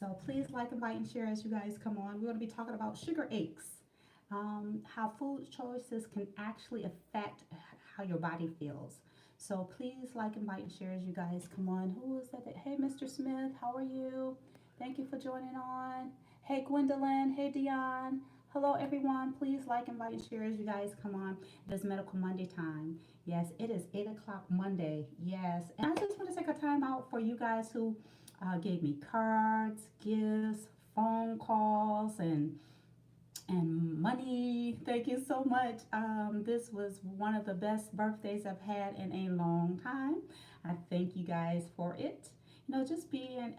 So please like, invite, and share as you guys come on. We're going to be talking about sugar aches, how food choices can actually affect how your body feels. So please like, invite, and share as you guys come on. Who is that? Hey, Mr. Smith, how are you? Thank you for joining on. Hey, Gwendolyn. Hey, Dion. Hello, everyone. Please like, invite, and share as you guys come on. It is Medical Monday time. Yes, it is 8 o'clock Monday. Yes. And I just want to take a time out for you guys who gave me cards, gifts, phone calls, and money. Thank you so much. This was one of the best birthdays I've had in a long time. I thank you guys for it. You know, just being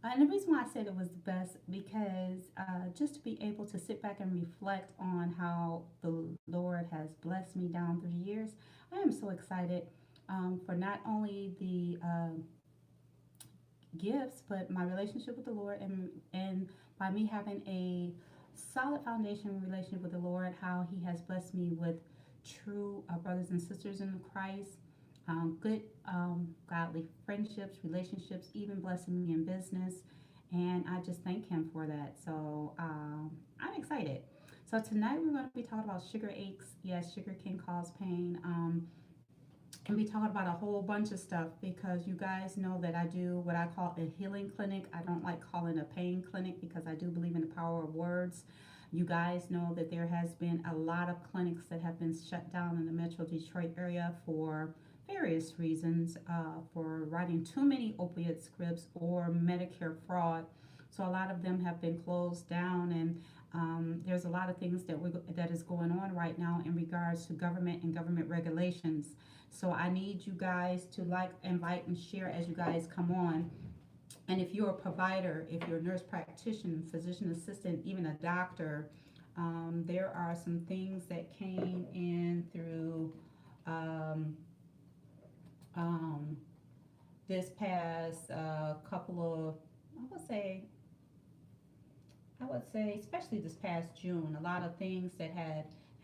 and the reason why I said it was the best because just to be able to sit back and reflect on how the Lord has blessed me down through the years, I am so excited for not only the gifts, but my relationship with the Lord, and by me having a solid foundation relationship with the Lord, how He has blessed me with true brothers and sisters in Christ, good godly friendships, relationships, even blessing me in business, and I just thank Him for that. So I'm excited. So tonight we're going to be talking about sugar aches. Yes, sugar can cause pain. And be talking about a whole bunch of stuff because you guys know that I do what I call a healing clinic. I don't like calling a pain clinic because I do believe in the power of words. You guys know that there has been a lot of clinics that have been shut down in the Metro Detroit area for various reasons, for writing too many opiate scripts or Medicare fraud. So a lot of them have been closed down, and there's a lot of things that is going on right now in regards to government and government regulations. So I need you guys to like, invite, and share as you guys come on. And if you're a provider, if you're a nurse practitioner, physician assistant, even a doctor, there are some things that came in through um, um, this past couple of, I would say, especially this past June, a lot of things that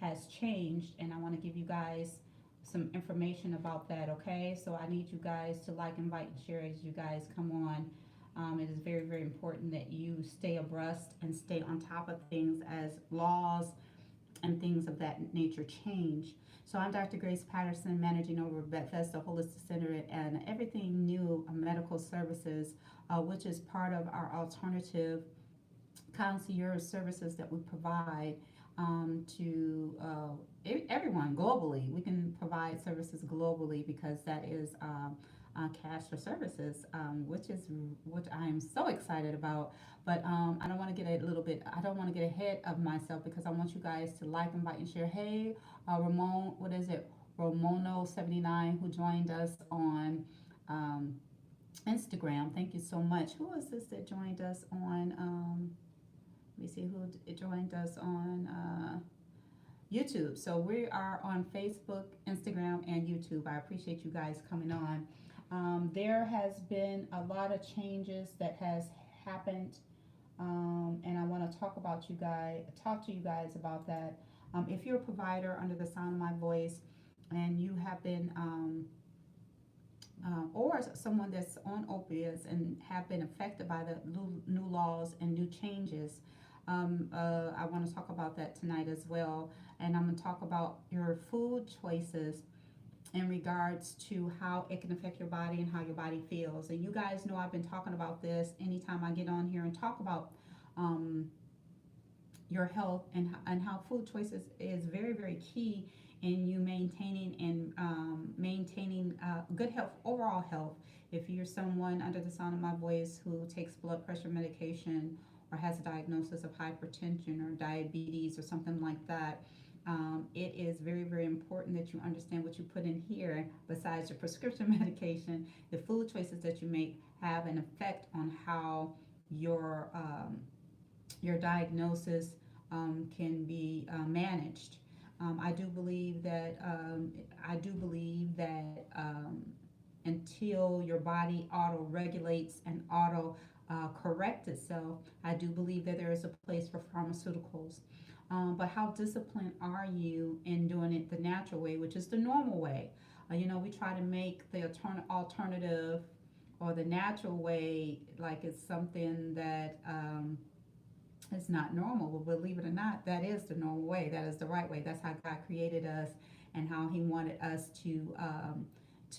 has changed, and I want to give you guys some information about that. Okay, so I need you guys to like, invite, and share as you guys come on. It is very, very important that you stay abreast and stay on top of things as laws and things of that nature change. So I'm Dr. Grace Patterson, managing over Bethesda Holistic Center and Everything New Medical Services, which is part of our alternative concierge services that we provide to everyone globally. We can provide services globally because that is cash for services, which I am so excited about. But I don't want to get a little bit. I don't want to get ahead of myself because I want you guys to like, invite, and share. Hey, Ramon, what is it? Ramono79, who joined us on um, Instagram. Thank you so much. Who is this that joined us on? Let me see who joined us on YouTube. So we are on Facebook, Instagram, and YouTube. I appreciate you guys coming on. There has been a lot of changes that has happened, and I want to talk to you guys about that. If you're a provider under the sound of my voice, and you have been or someone that's on opiates and have been affected by the new laws and new changes. I want to talk about that tonight as well. And I'm going to talk about your food choices in regards to how it can affect your body and how your body feels. And you guys know I've been talking about this anytime I get on here and talk about your health and how food choices is very, very key in you maintaining and maintaining good health, overall health. If you're someone under the sound of my voice who takes blood pressure medication or has a diagnosis of hypertension or diabetes or something like that, it is very, very important that you understand what you put in here besides your prescription medication. The food choices that you make have an effect on how your diagnosis can be managed. I do believe that until your body auto regulates and auto correct itself, I do believe that there is a place for pharmaceuticals. But how disciplined are you in doing it the natural way, which is the normal way? We try to make the alternative or the natural way like it's something that it's not normal. Well, believe it or not, that is the normal way. That is the right way. That's how God created us, and how He wanted us to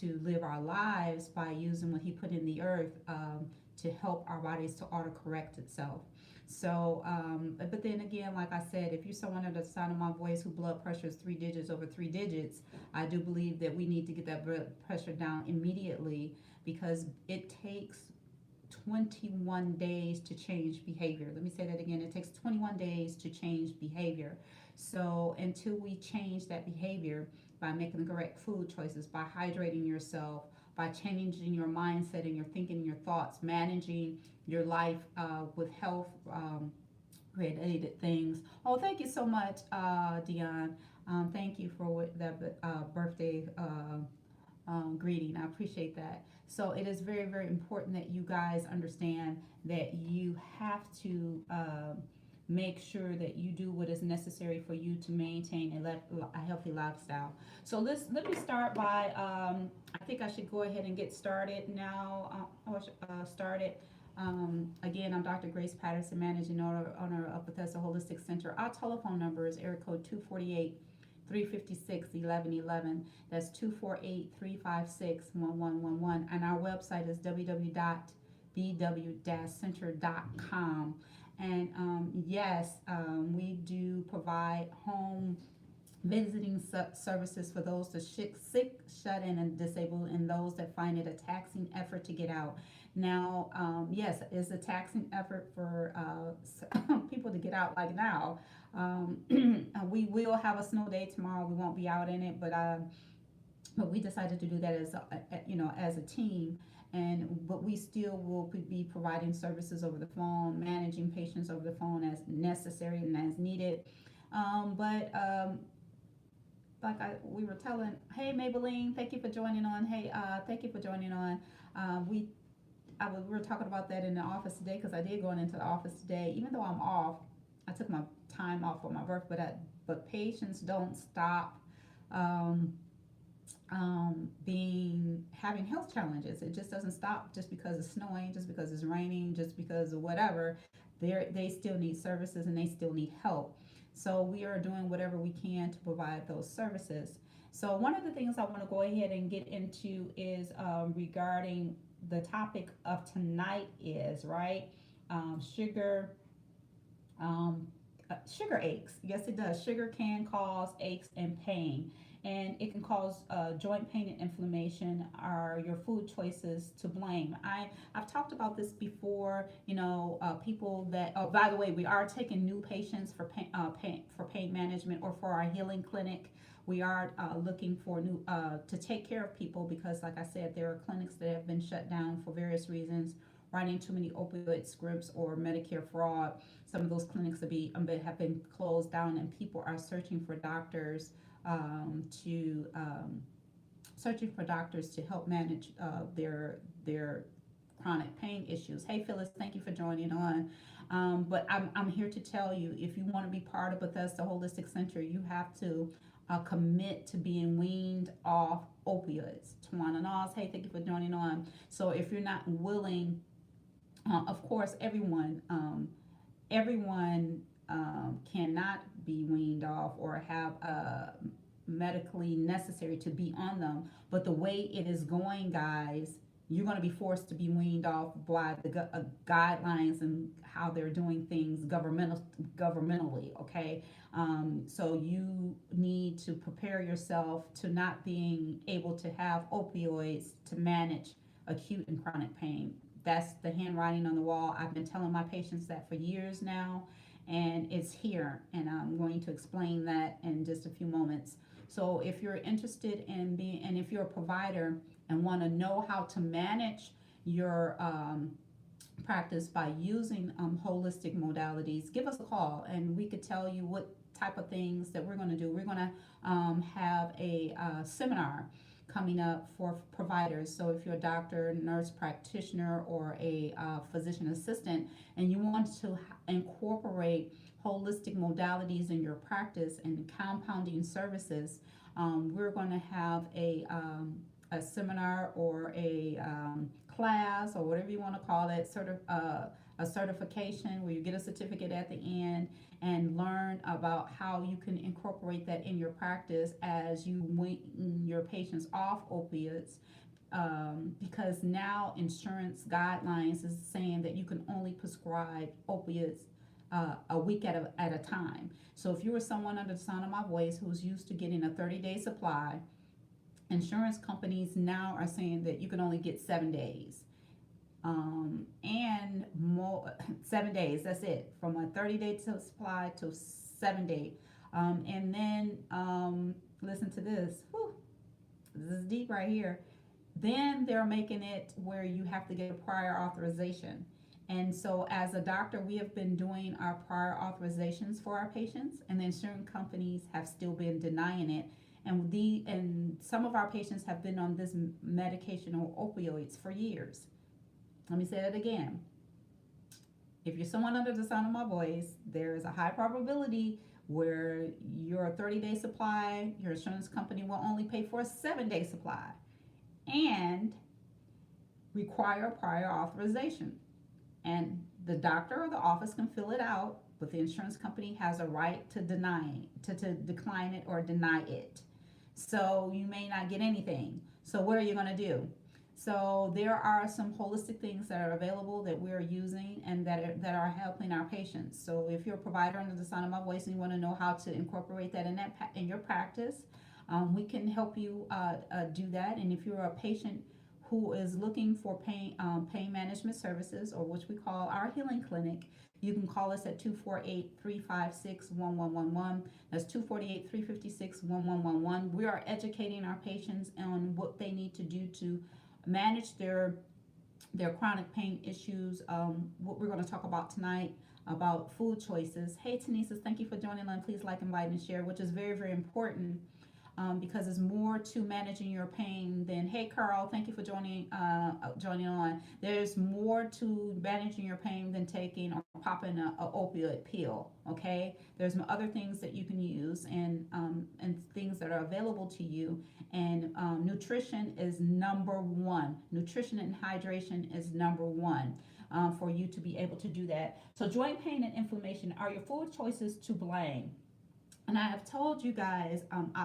live our lives by using what He put in the earth to help our bodies to auto correct itself. So, but then again, like I said, if you're someone under the sound of my voice who blood pressure is 3 digits over 3 digits, I do believe that we need to get that blood pressure down immediately, because it takes 21 days to change behavior. Let me say that again. It takes 21 days to change behavior. So until we change that behavior by making the correct food choices, by hydrating yourself, by changing your mindset and your thinking, your thoughts, managing your life with health related things. Oh, thank you so much, Dion. Thank you for that birthday greeting. I appreciate that. So it is very, very important that you guys understand that you have to make sure that you do what is necessary for you to maintain a healthy lifestyle. So let me start by, I think I should go ahead and get started now. Started. Again, I'm Dr. Grace Patterson, Managing owner of Bethesda Holistic Center. Our telephone number is area code 248-356-1111. That's 248-356-1111. And our website is www.bw-center.com. And yes, we do provide home visiting services for those that sick, shut in, and disabled, and those that find it a taxing effort to get out. Now, yes, it's a taxing effort for people to get out like now. We will have a snow day tomorrow. We won't be out in it, but we decided to do that as a team. But we still will be providing services over the phone, managing patients over the phone as necessary and as needed. But like we were telling, hey Maybelline, thank you for joining on. Hey, thank you for joining on. We were talking about that in the office today, because I did go into the office today. Even though I'm off, I took my time off for my birth, but patients don't stop having health challenges. It just doesn't stop just because it's snowing, just because it's raining, just because of whatever. They still need services and they still need help. So we are doing whatever we can to provide those services. So one of the things I want to go ahead and get into is regarding the topic of tonight is sugar. Sugar aches. Yes, it does. Sugar can cause aches and pain, and it can cause joint pain and inflammation. Are your food choices to blame? I've talked about this before. People that. Oh, by the way, we are taking new patients for pain management or for our healing clinic. We are looking for new to take care of people, because, like I said, there are clinics that have been shut down for various reasons. Writing too many opioid scripts or Medicare fraud. Some of those clinics have been closed down, and people are searching for doctors to help manage their chronic pain issues. Hey Phyllis, thank you for joining on. But I'm here to tell you, if you want to be part of Bethesda Holistic Center, you have to commit to being weaned off opioids. Tawana Nas, hey, thank you for joining on. So if you're not willing, of course, everyone cannot be weaned off or have medically necessary to be on them. But the way it is going, guys, you're going to be forced to be weaned off by the guidelines and how they're doing things governmentally. Okay, so you need to prepare yourself to not being able to have opioids to manage acute and chronic pain. That's the handwriting on the wall. I've been telling my patients that for years now, and it's here, and I'm going to explain that in just a few moments. So if you're interested in and if you're a provider and want to know how to manage your practice by using holistic modalities, give us a call and we could tell you what type of things that we're going to do. We're going to have a seminar coming up for providers. So if you're a doctor, nurse practitioner, or a physician assistant, and you want to incorporate holistic modalities in your practice and compounding services, we're going to have a seminar or a class or whatever you want to call it, a certification where you get a certificate at the end and learn about how you can incorporate that in your practice as you wean your patients off opiates. Because now insurance guidelines is saying that you can only prescribe opiates a week at a time. So if you were someone under the sound of my voice who's used to getting a 30-day supply, insurance companies now are saying that you can only get 7 days. And more 7 days, that's it, from a 30-day supply to 7 day. And then listen to this. Whew, this is deep right here. Then they're making it where you have to get a prior authorization. And so as a doctor, we have been doing our prior authorizations for our patients, and the insurance companies have still been denying it. And some of our patients have been on this medication or opioids for years. Let me say that again. If you're someone under the sound of my voice, there is a high probability where your 30-day supply, your insurance company will only pay for a 7-day supply and require a prior authorization. And the doctor or the office can fill it out, but the insurance company has a right to to decline it or deny it. So you may not get anything. So what are you going to do? So there are some holistic things that are available that we're using and that are helping our patients. So if you're a provider under the sound of my voice and you want to know how to incorporate that in your practice, we can help you do that. And if you're a patient who is looking for pain management services, or which we call our healing clinic, you can call us at 248-356-1111. That's 248-356-1111. We are educating our patients on what they need to do to manage their chronic pain issues. What we're going to talk about tonight about food choices. Hey, Tanisha, thank you for joining in. Please like, invite, and share, which is very, very important. Because there's more to managing your pain than, hey Carl, thank you for joining on. There's more to managing your pain than taking or popping a opioid pill. Okay, there's other things that you can use and things that are available to you. And nutrition is number one. Nutrition and hydration is number one. For you to be able to do that. So joint pain and inflammation, are your food choices to blame? And I have told you guys,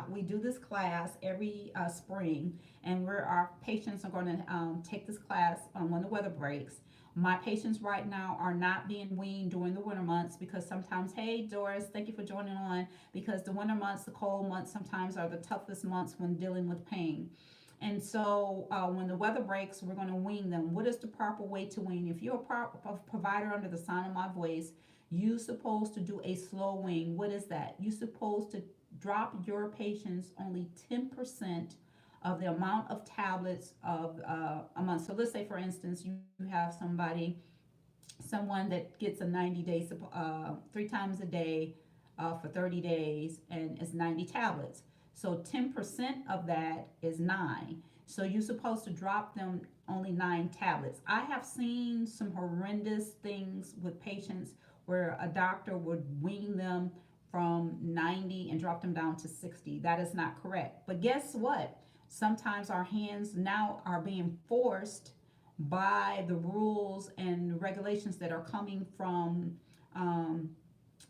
we do this class every spring, and our patients are going to take this class when the weather breaks. My patients right now are not being weaned during the winter months because sometimes, hey Doris, thank you for joining on, because the winter months, the cold months sometimes are the toughest months when dealing with pain. And so when the weather breaks, we're going to wean them. What is the proper way to wean? If you're a provider under the sound of my voice, you're supposed to do a slow wean. What is that? You're supposed to drop your patients only 10% of the amount of tablets of a month. So let's say, for instance, you have someone that gets a 90-day, 3 times a day for 30 days, and it's 90 tablets. So 10% of that is 9. So you're supposed to drop them only 9 tablets. I have seen some horrendous things with patients where a doctor would wean them from 90 and drop them down to 60. That is not correct. But guess what? Sometimes our hands now are being forced by the rules and regulations that are coming from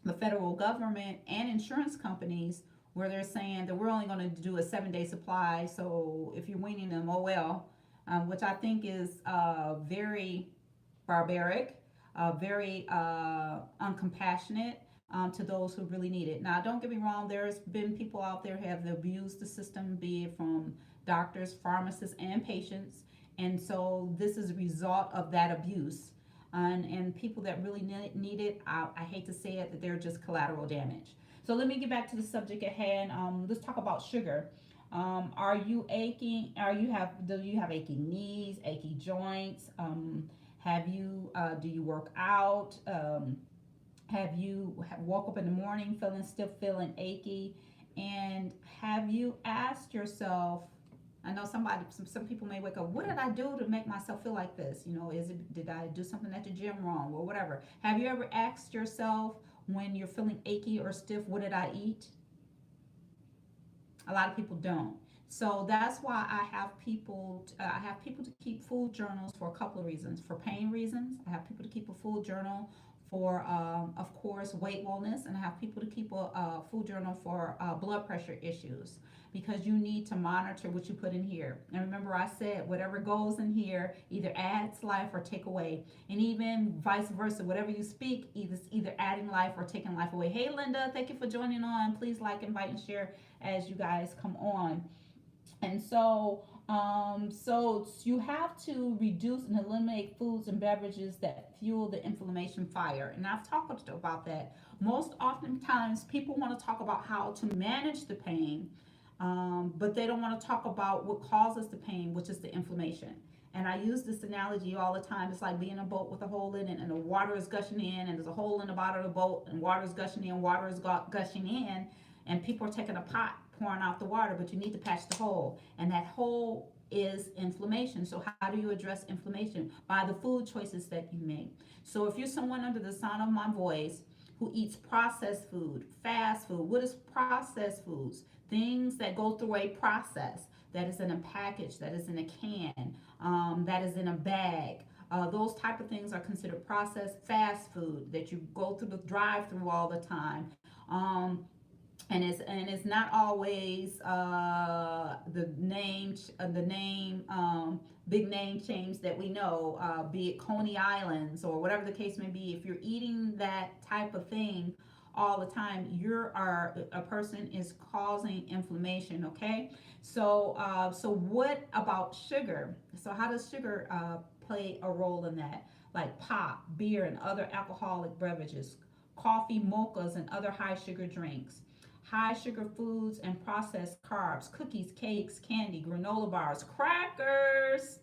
the federal government and insurance companies, where they're saying that we're only going to do a 7-day supply. So if you're weaning them, oh well, which I think is very barbaric. Very uncompassionate to those who really need it. Now, don't get me wrong, there's been people out there who have abused the system, be it from doctors, pharmacists, and patients. And so this is a result of that abuse. And people that really need it, I hate to say it, that they're just collateral damage. So let me get back to the subject at hand. Let's talk about sugar. Are you aching? Do you have aching knees, achy joints? Do you work out? Have you woke up in the morning still feeling achy? And have you asked yourself, I know some people may wake up, what did I do to make myself feel like this? Did I do something at the gym wrong or whatever? Have you ever asked yourself when you're feeling achy or stiff, what did I eat? A lot of people don't. So that's why I have people to keep food journals for a couple of reasons. For pain reasons, I have people to keep a food journal for, of course, weight wellness, and I have people to keep a food journal for blood pressure issues, because you need to monitor what you put in here. And remember, I said whatever goes in here either adds life or take away, and even vice versa. Whatever you speak, either adding life or taking life away. Hey, Linda, thank you for joining on. Please like, invite, and share as you guys come on. And so you have to reduce and eliminate foods and beverages that fuel the inflammation fire. And I've talked about that. Most oftentimes, people want to talk about how to manage the pain, but they don't want to talk about what causes the pain, which is the inflammation. And I use this analogy all the time. It's like being in a boat with a hole in it, and the water is gushing in, and there's a hole in the bottom of the boat, and water is gushing in, water is gushing in, and people are taking a pot pouring out the water, but you need to patch the hole. And that hole is inflammation. So how do you address inflammation? By the food choices that you make. So if you're someone under the sound of my voice who eats processed food, fast food, what is processed foods? Things that go through a process, that is in a package, that is in a can, that is in a bag. Those type of things are considered processed fast food that you go through the drive-through all the time. And it's not always the name big name chains that we know, be it Coney Islands or whatever the case may be. If you're eating that type of thing all the time, a person is causing inflammation. Okay, so what about sugar? So how does sugar play a role in that? Like pop, beer, and other alcoholic beverages, coffee, mochas, and other high sugar drinks, high sugar foods and processed carbs, cookies, cakes, candy, granola bars, crackers.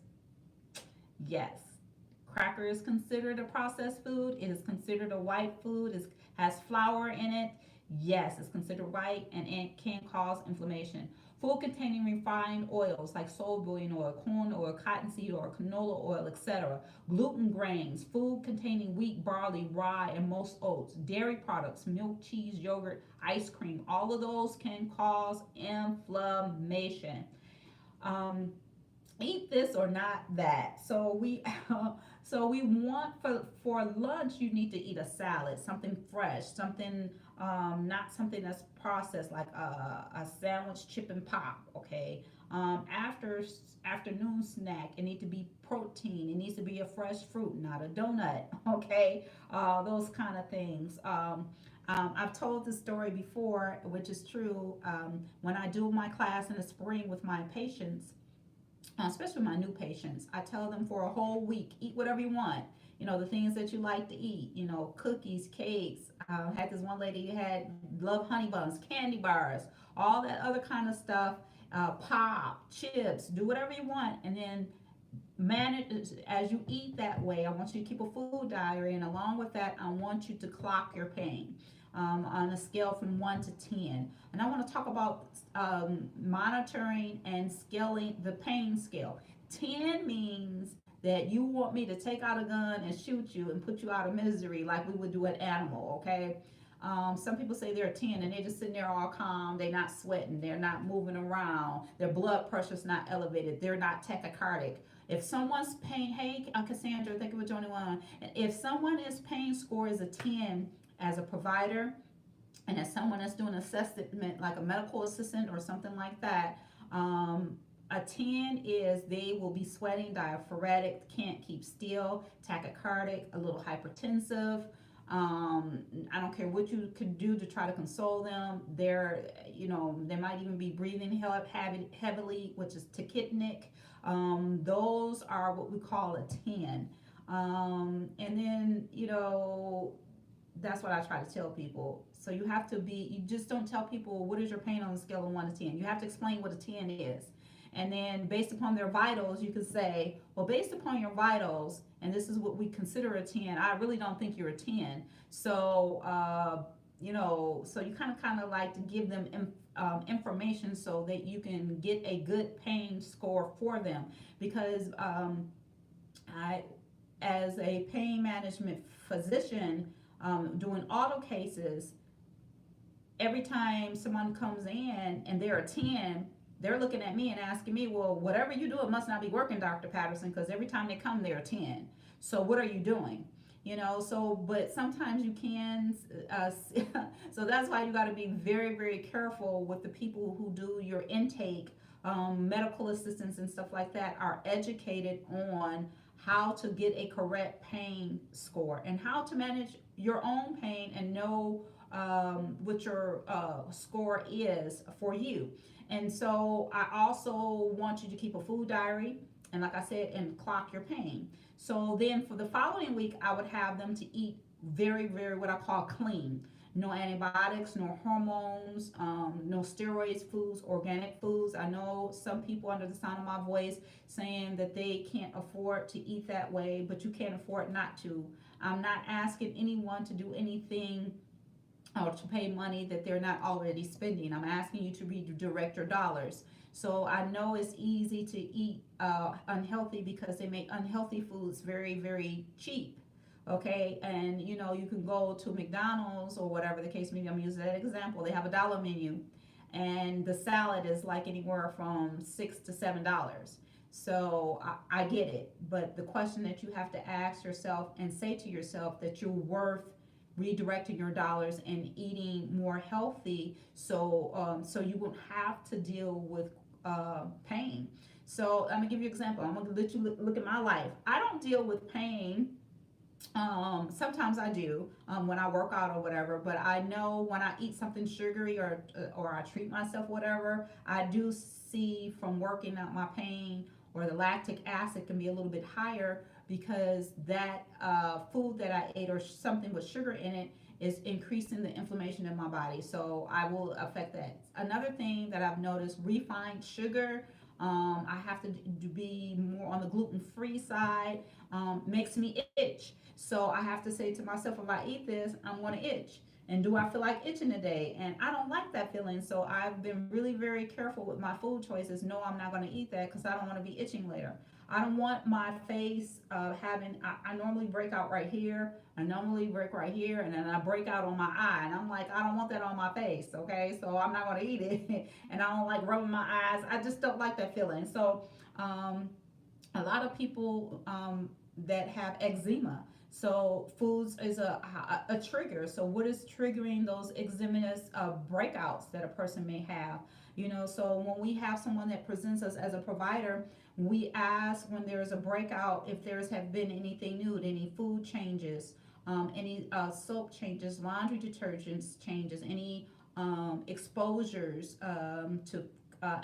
Yes, cracker is considered a processed food. It is considered a white food. It has flour in it. Yes, it's considered white, and it can cause inflammation. Food containing refined oils like soybean oil, corn oil, cottonseed oil, canola oil, etc. Gluten grains, food containing wheat, barley, rye, and most oats. Dairy products, milk, cheese, yogurt, ice cream. All of those can cause inflammation. Um, Eat this or not that. So we want, for lunch you need to eat a salad, something fresh, something, not something that's processed, like a sandwich, chip and pop. Okay. After afternoon snack, it needs to be protein. It needs to be a fresh fruit, not a donut. Okay. Those kind of things. I've told this story before, which is true. When I do my class in the spring with my patients, especially my new patients, I tell them for a whole week, eat whatever you want. The things that you like to eat. Cookies, cakes. Had this one lady who had love honey buns, candy bars, all that other kind of stuff. Pop, chips, do whatever you want, and then manage as you eat that way. I want you to keep a food diary, and along with that, I want you to clock your pain on a scale from 1 to 10. And I want to talk about monitoring and scaling the pain scale. 10 means that you want me to take out a gun and shoot you and put you out of misery like we would do an animal. Okay. Some people say they're 10 and they're just sitting there all calm. They're not sweating. They're not moving around. Their blood pressure's not elevated. They're not tachycardic. If someone's pain, hey, Cassandra, thank you for joining on. If someone's pain score is a 10 as a provider, and as someone that's doing assessment, like a medical assistant or something like that, a 10 is they will be sweating, diaphoretic, can't keep still, tachycardic, a little hypertensive. I don't care what you could do to try to console them. They might even be breathing heavily, which is tachypneic. Those are what we call a 10. And then, that's what I try to tell people. So you just don't tell people what is your pain on a scale of 1 to 10. You have to explain what a 10 is. And then based upon their vitals, you could say, well, based upon your vitals, and this is what we consider a 10, I really don't think you're a 10. So, so you kind of like to give them information so that you can get a good pain score for them. Because as a pain management physician, doing auto cases, every time someone comes in and they're a 10, they're looking at me and asking me, well, whatever you do, it must not be working, Dr. Patterson, because every time they come, they're 10. So what are you doing? So, but sometimes you can, uh, so that's why you got to be very, very careful with the people who do your intake. Medical assistants and stuff like that are educated on how to get a correct pain score and how to manage your own pain and know what your score is for you. And so I also want you to keep a food diary and, like I said, and clock your pain. So then for the following week, I would have them to eat very, very what I call clean. No antibiotics, no hormones, no steroids foods, organic foods. I know some people under the sound of my voice saying that they can't afford to eat that way, but you can't afford not to. I'm not asking anyone to do anything or to pay money that they're not already spending. I'm asking you to redirect your dollars. So I know it's easy to eat unhealthy because they make unhealthy foods very, very cheap. Okay, and you can go to McDonald's or whatever the case may be. I'm using that example. They have a dollar menu, and the salad is like anywhere from $6 to $7. So I get it, but the question that you have to ask yourself and say to yourself that you're worth redirecting your dollars and eating more healthy, so you won't have to deal with pain. So I'm gonna give you an example. I'm gonna let you look at my life. I don't deal with pain. Sometimes I do when I work out or whatever, but I know when I eat something sugary or I treat myself whatever, I do see from working out my pain, or the lactic acid can be a little bit higher because that food that I ate or something with sugar in it is increasing the inflammation in my body. So I will affect that. Another thing that I've noticed, refined sugar. I have to be more on the gluten-free side. Makes me itch. So I have to say to myself, if I eat this, I'm going to itch. And do I feel like itching today? And I don't like that feeling. So I've been really very careful with my food choices. No, I'm not going to eat that because I don't want to be itching later. I don't want my face I normally break out right here. I normally break right here, and then I break out on my eye. And I'm like, I don't want that on my face, okay? So I'm not going to eat it. And I don't like rubbing my eyes. I just don't like that feeling. So a lot of people that have eczema. So foods is a trigger. So what is triggering those eczematous breakouts that a person may have? So when we have someone that presents us as a provider, we ask when there's a breakout if there's have been anything new, any food changes, any soap changes, laundry detergents changes, any exposures to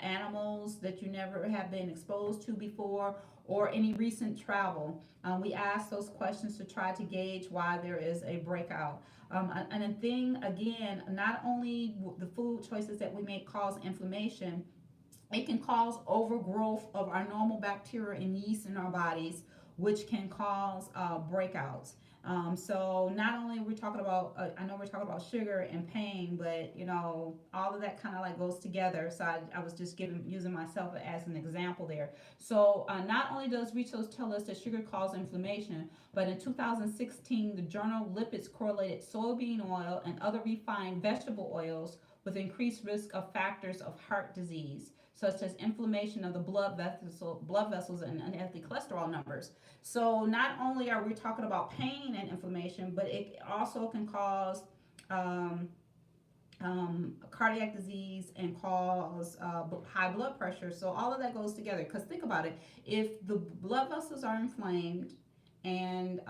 animals that you never have been exposed to before, or any recent travel. We ask those questions to try to gauge why there is a breakout. And a thing, again, not only the food choices that we make cause inflammation, it can cause overgrowth of our normal bacteria and yeast in our bodies, which can cause breakouts. So not only are we talking about, I know we're talking about sugar and pain, but all of that kind of like goes together. So I was just using myself as an example there. So not only does research tell us that sugar causes inflammation, but in 2016, the journal Lipids correlated soybean oil and other refined vegetable oils with increased risk of factors of heart disease, such as inflammation of the blood vessels and unhealthy cholesterol numbers. So not only are we talking about pain and inflammation, but it also can cause cardiac disease and cause high blood pressure. So all of that goes together. Because think about it, if the blood vessels are inflamed and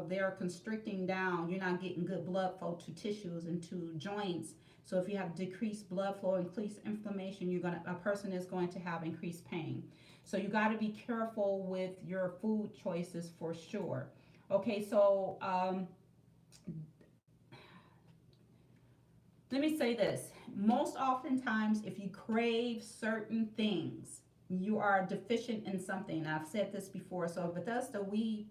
they're constricting down, you're not getting good blood flow to tissues and to joints. So if you have decreased blood flow, increased inflammation, a person is going to have increased pain. So you got to be careful with your food choices for sure. Okay, so let me say this. Most oftentimes, if you crave certain things, you are deficient in something. I've said this before. So at Bethesda, we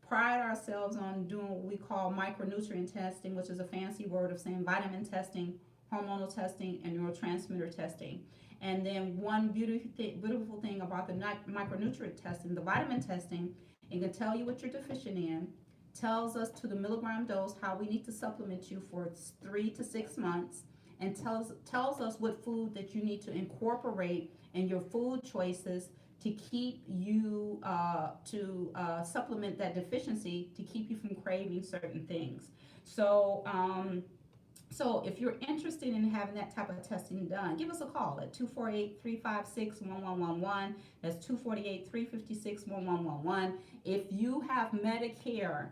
pride ourselves on doing what we call micronutrient testing, which is a fancy word of saying vitamin testing, hormonal testing, and neurotransmitter testing. And then one beautiful thing about the micronutrient testing, the vitamin testing, it can tell you what you're deficient in, tells us to the milligram dose how we need to supplement you for 3 to 6 months, and tells us what food that you need to incorporate in your food choices to keep you to supplement that deficiency, to keep you from craving certain things. So so if you're interested in having that type of testing done, give us a call at 248-356-1111. That's 248-356-1111. If you have Medicare,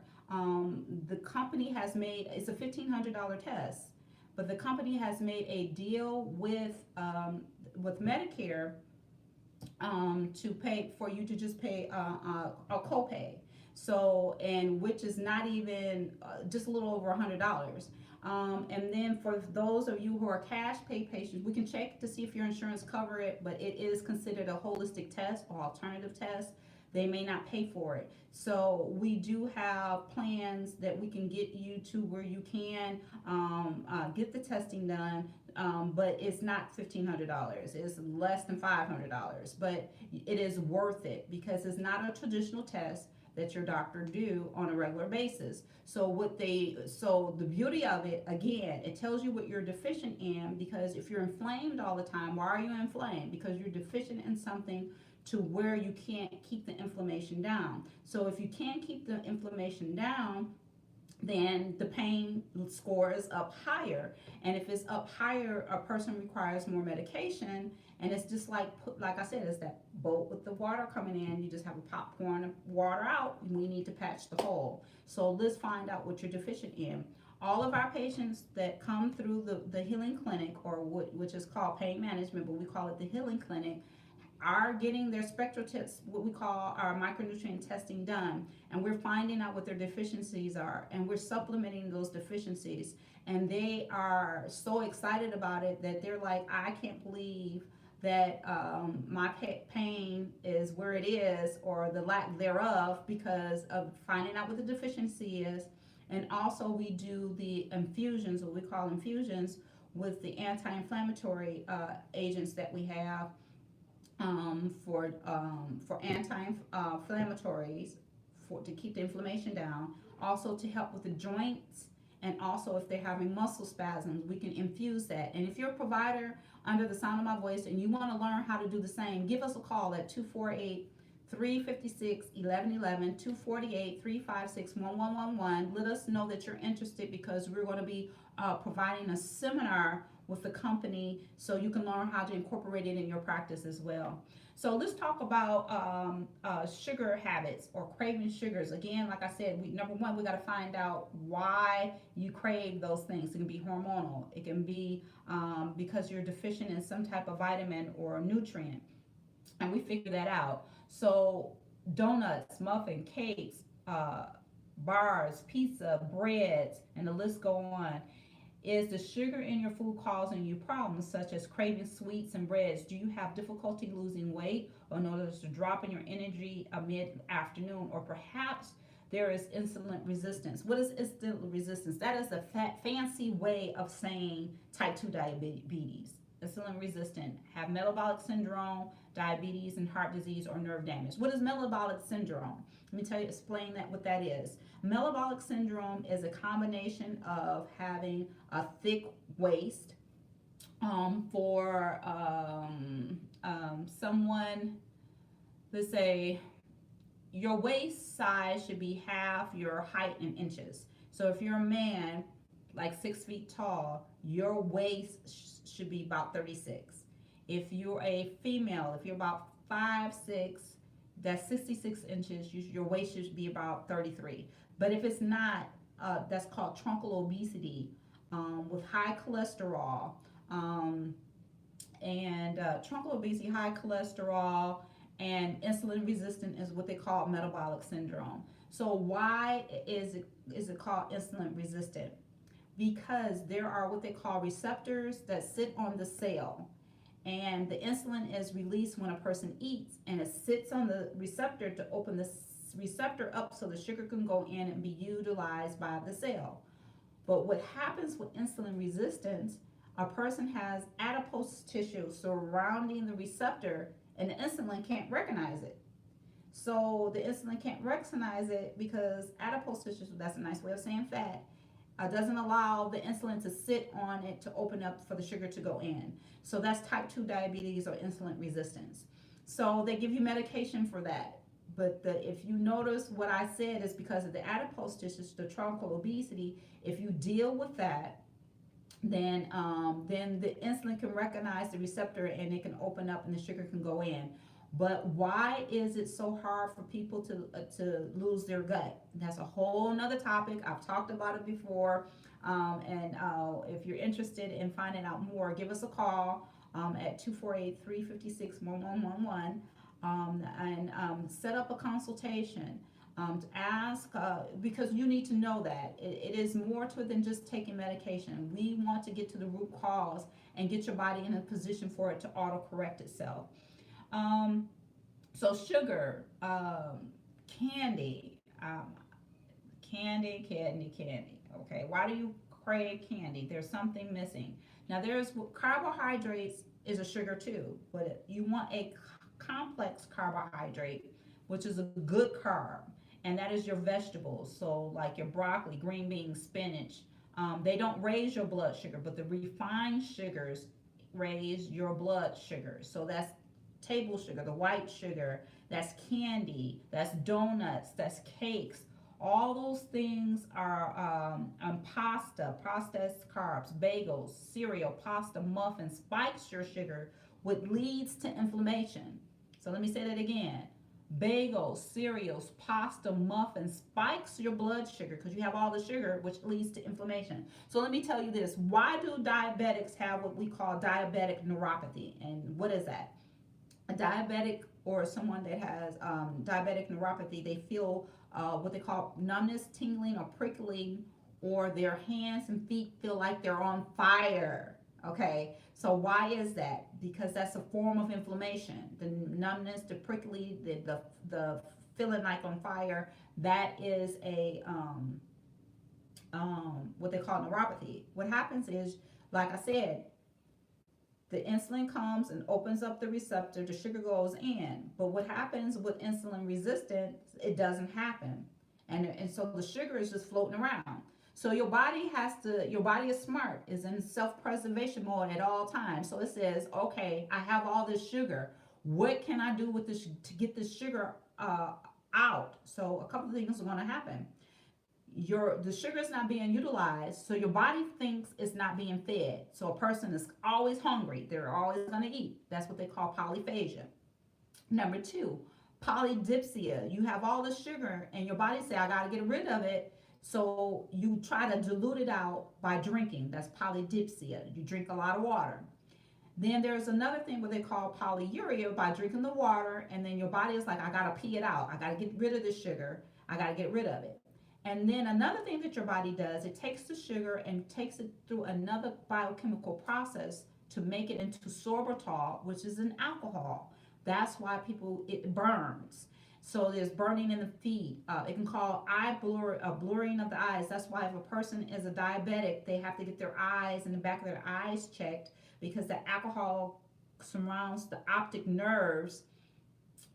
the company has made, it's a $1,500 test, but the company has made a deal with Medicare to pay for you to just pay a copay. So, and which is not even just a little over $100. And then for those of you who are cash pay patients, we can check to see if your insurance cover it, but it is considered a holistic test or alternative test. They may not pay for it. So we do have plans that we can get you to where you can get the testing done, but it's not $1,500. It's less than $500, but it is worth it because it's not a traditional test that your doctor do on a regular basis. So the beauty of it, again, it tells you what you're deficient in, because if you're inflamed all the time, why are you inflamed? Because you're deficient in something to where you can't keep the inflammation down. So if you can't keep the inflammation down, then the pain score is up higher. And if it's up higher, a person requires more medication. And it's just like I said, it's that boat with the water coming in. You just have a pop pouring water out, and we need to patch the hole. So let's find out what you're deficient in. All of our patients that come through the healing clinic, or which is called pain management, but we call it the healing clinic, are getting their spectral tests, what we call our micronutrient testing, done, and we're finding out what their deficiencies are, and we're supplementing those deficiencies, and they are so excited about it that they're like, I can't believe that my pain is where it is, or the lack thereof, because of finding out what the deficiency is. And also we do the infusions, what we call infusions, with the anti-inflammatory agents that we have for anti-inflammatories, to keep the inflammation down, also to help with the joints, and also if they're having muscle spasms, we can infuse that. And if you're a provider under the sound of my voice and you want to learn how to do the same, give us a call at 248-356-1111, 248-356-1111. Let us know that you're interested, because we're going to be providing a seminar with the company so you can learn how to incorporate it in your practice as well. So let's talk about sugar habits or craving sugars. Again, like I said, number one, we got to find out why you crave those things. It can be hormonal. It can be because you're deficient in some type of vitamin or nutrient, and we figure that out. So donuts, muffin, cakes, bars, pizza, breads, and the list go on. Is the sugar in your food causing you problems such as craving sweets and breads? Do you have difficulty losing weight, or notice a drop in your energy mid-afternoon? Or perhaps there is insulin resistance. What is insulin resistance? That is a fancy way of saying type 2 diabetes. Insulin resistant, have metabolic syndrome, diabetes, and heart disease or nerve damage. What is metabolic syndrome? Let me explain what that is. Metabolic syndrome is a combination of having a thick waist for someone, let's say your waist size should be half your height in inches. So if you're a man like 6 feet tall, your waist should be about 36. If you're a female, if you're about 5'6", that's 66 inches, your waist should be about 33. But if it's not, that's called truncal obesity, with high cholesterol, and truncal obesity, high cholesterol, and insulin resistant is what they call metabolic syndrome. So why is it called insulin resistant? Because there are what they call receptors that sit on the cell, and the insulin is released when a person eats, and it sits on the receptor to open the receptor up so the sugar can go in and be utilized by the cell. But what happens with insulin resistance, a person has adipose tissue surrounding the receptor, and the insulin can't recognize it. So the insulin can't recognize it because adipose tissue, that's a nice way of saying fat, doesn't allow the insulin to sit on it to open up for the sugar to go in. So that's type 2 diabetes or insulin resistance. So they give you medication for that. But if you notice what I said is because of the adipose tissues, the truncal obesity, if you deal with that, then the insulin can recognize the receptor and it can open up and the sugar can go in. But why is it so hard for people to lose their gut? That's a whole nother topic. I've talked about it before. And if you're interested in finding out more, give us a call at 248-356-1111 and set up a consultation to ask, because you need to know that it is more to it than just taking medication. We want to get to the root cause and get your body in a position for it to auto correct itself. Um, so sugar, candy, candy. Okay, why do you crave candy? There's something missing. Now, there's carbohydrates is a sugar too, but you want a complex carbohydrate, which is a good carb, and that is your vegetables. So, like your broccoli, green beans, spinach. They don't raise your blood sugar, but the refined sugars raise your blood sugar. So that's table sugar, the white sugar, that's candy, that's donuts, that's cakes. All those things are pasta, processed carbs, bagels, cereal, pasta, muffins, spikes your sugar, which leads to inflammation. So let me say that again. Bagels, cereals, pasta, muffins spikes your blood sugar because you have all the sugar, which leads to inflammation. So let me tell you this. Why do diabetics have what we call diabetic neuropathy? And what is that? A diabetic or someone that has diabetic neuropathy, they feel what they call numbness, tingling, or prickling, or their hands and feet feel like they're on fire. Okay, so why is that? Because that's a form of inflammation. The numbness, the prickly, the feeling like on fire, that is a what they call neuropathy. What happens is, like I said, the insulin comes and opens up the receptor, the sugar goes in. But what happens with insulin resistance, it doesn't happen. And so the sugar is just floating around. So your body is smart, is in self-preservation mode at all times. So it says, okay, I have all this sugar. What can I do with this to get this sugar out? So a couple of things are going to happen. The sugar is not being utilized, so your body thinks it's not being fed. So a person is always hungry, they're always going to eat. That's what they call polyphagia. Number two, polydipsia. You have all the sugar and your body say, I got to get rid of it, so you try to dilute it out by drinking. That's polydipsia. You drink a lot of water. Then there's another thing what they call polyuria, by drinking the water, and then your body is like, I got to pee it out, I got to get rid of the sugar, I got to get rid of it. And then another thing that your body does, it takes the sugar and takes it through another biochemical process to make it into sorbitol, which is an alcohol. That's why it burns. So there's burning in the feet. It can cause blurring of the eyes. That's why if a person is a diabetic, they have to get their eyes and the back of their eyes checked, because the alcohol surrounds the optic nerves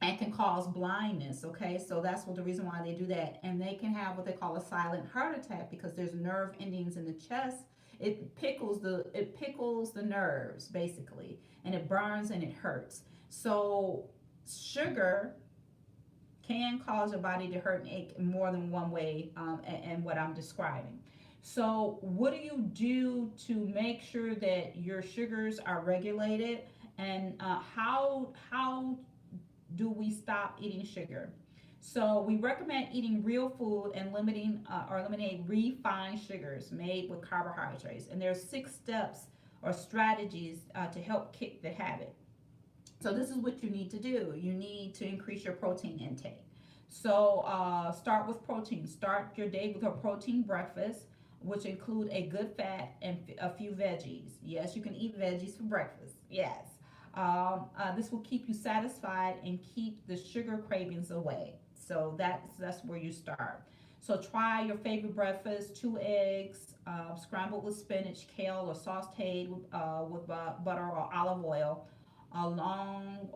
and can cause blindness. Okay, so that's what the reason why they do that. And they can have what they call a silent heart attack because there's nerve endings in the chest. It pickles the nerves basically, and it burns and it hurts. So sugar can cause your body to hurt and ache more than one way, and what I'm describing. So what do you do to make sure that your sugars are regulated, and how do we stop eating sugar? So we recommend eating real food and limiting or eliminating refined sugars made with carbohydrates. And there's 6 steps or strategies to help kick the habit. So this is what you need to do. You need to increase your protein intake. So start with protein. Start your day with a protein breakfast, which include a good fat and a few veggies. Yes, you can eat veggies for breakfast. Yes. This will keep you satisfied and keep the sugar cravings away. So that's where you start. So try your favorite breakfast: 2 eggs, scrambled with spinach, kale, or sautéed with butter or olive oil, along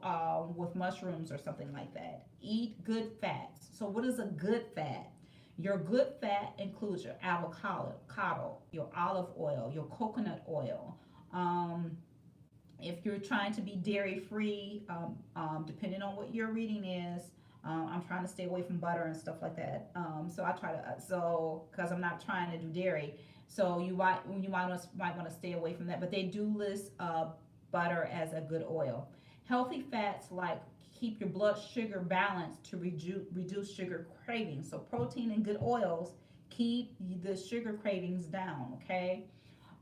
with mushrooms or something like that. Eat good fats. So what is a good fat? Your good fat includes your avocado, your olive oil, your coconut oil. Um, if you're trying to be dairy free, depending on what your reading is, I'm trying to stay away from butter and stuff like that. So I try to because I'm not trying to do dairy. So might want to stay away from that. But they do list butter as a good oil. Healthy fats like keep your blood sugar balanced to reduce sugar cravings. So protein and good oils keep the sugar cravings down. Okay.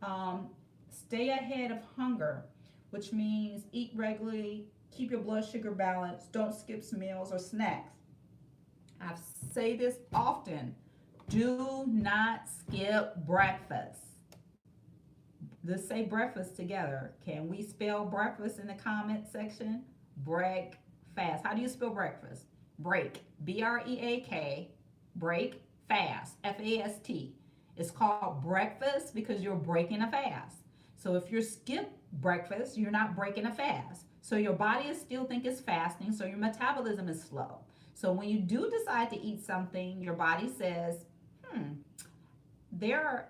Um, Stay ahead of hunger, which means eat regularly, keep your blood sugar balanced, don't skip meals or snacks. I say this often. Do not skip breakfast. Let's say breakfast together. Can we spell breakfast in the comment section? Break fast. How do you spell breakfast? Break. BREAK. Break fast. FAST. It's called breakfast because you're breaking a fast. So if you skip breakfast, you're not breaking a fast. So your body is still think it's fasting, so your metabolism is slow. So when you do decide to eat something, your body says, there,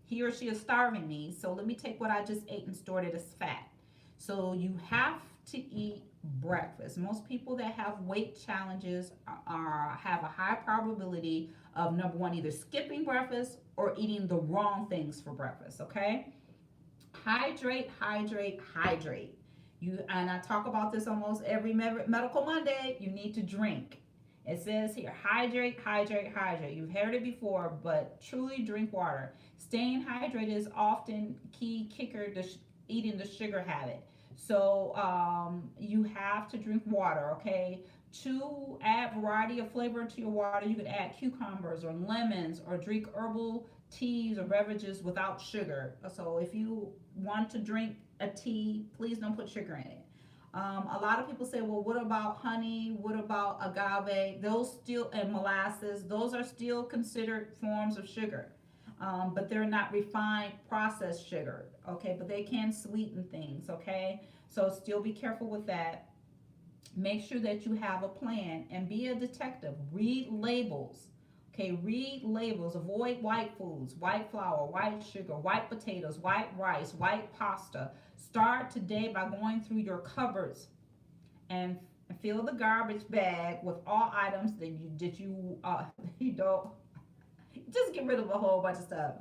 he or she is starving me, so let me take what I just ate and store it as fat. So you have to eat breakfast. Most people that have weight challenges have a high probability of number one, either skipping breakfast or eating the wrong things for breakfast. Okay, hydrate, hydrate, hydrate. And I talk about this almost every medical Monday. You need to drink. It says here, hydrate, hydrate, hydrate. You've heard it before, but truly drink water. Staying hydrated is often key kicker to eating the sugar habit. So you have to drink water, okay? To add variety of flavor to your water, you could add cucumbers or lemons or drink herbal teas or beverages without sugar. So if you want to drink a tea, please don't put sugar in it. A lot of people say, well, what about honey? What about agave? Those still, and molasses, those are still considered forms of sugar. But they're not refined processed sugar, okay? But they can sweeten things, okay? So still be careful with that. Make sure that you have a plan and be a detective. Read labels. Okay, read labels. Avoid white foods, white flour, white sugar, white potatoes, white rice, white pasta. Start today by going through your cupboards and fill the garbage bag with all items you don't just get rid of a whole bunch of stuff.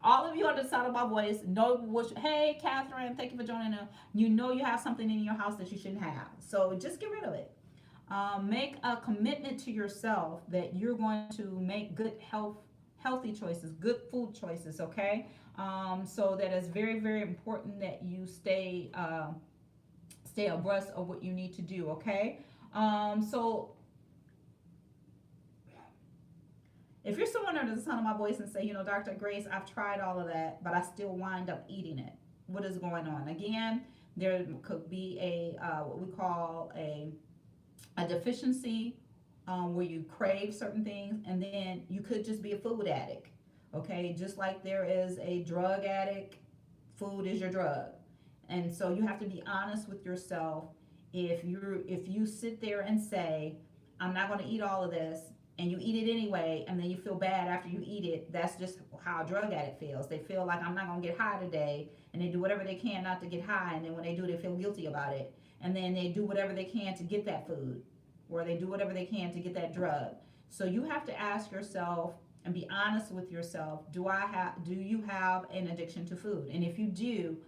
All of you on the side of my voice know hey, Catherine, thank you for joining us. You know you have something in your house that you shouldn't have. So just get rid of it. Make a commitment to yourself that you're going to make healthy choices, good food choices, okay? So that is very, very important that you stay abreast of what you need to do, okay? So if you're someone under the sound of my voice and say, Dr. Grace, I've tried all of that, but I still wind up eating it. What is going on? Again, there could be what we call a deficiency where you crave certain things, and then you could just be a food addict. Okay, just like there is a drug addict, food is your drug, and so you have to be honest with yourself. If you sit there and say, I'm not going to eat all of this, and you eat it anyway, and then you feel bad after you eat it, that's just how a drug addict feels. They feel like, I'm not going to get high today, and they do whatever they can not to get high, and then when they do, they feel guilty about it, and then they do whatever they can to get that food, or they do whatever they can to get that drug. So you have to ask yourself and be honest with yourself, do you have an addiction to food? And if you do,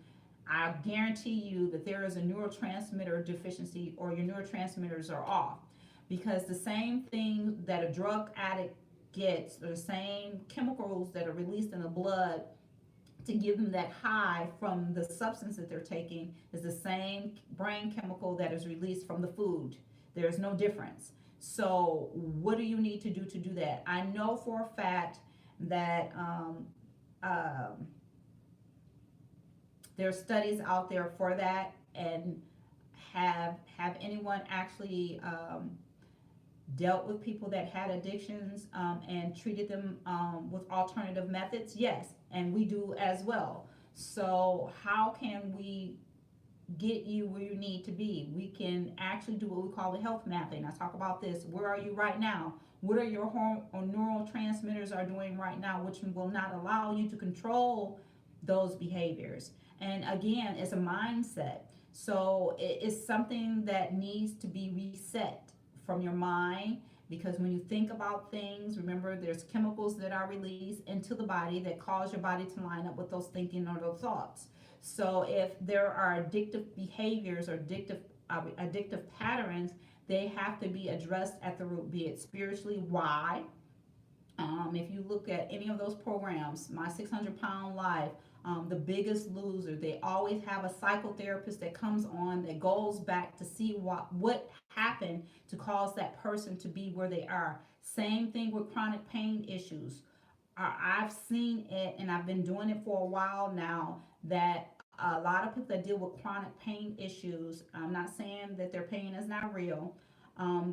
I guarantee you that there is a neurotransmitter deficiency, or your neurotransmitters are off. Because the same thing that a drug addict gets, the same chemicals that are released in the blood to give them that high from the substance that they're taking, is the same brain chemical that is released from the food. There's no difference. So what do you need to do that? I know for a fact that there are studies out there for that. And have anyone actually dealt with people that had addictions and treated them with alternative methods? Yes, and we do as well. So how can we get you where you need to be? We can actually do what we call the health mapping. I talk about this. Where are you right now? What are your hormone or neurotransmitters are doing right now, which will not allow you to control those behaviors. And again, it's a mindset. So it's something that needs to be reset from your mind, because when you think about things, remember there's chemicals that are released into the body that cause your body to line up with those thinking or those thoughts. So if there are addictive behaviors or addictive patterns, they have to be addressed at the root, be it spiritually. Why? If you look at any of those programs, My 600-Pound Life, The Biggest Loser, they always have a psychotherapist that comes on that goes back to see what happened to cause that person to be where they are. Same thing with chronic pain issues. I've seen it, and I've been doing it for a while now, that a lot of people that deal with chronic pain issues, I'm not saying that their pain is not real.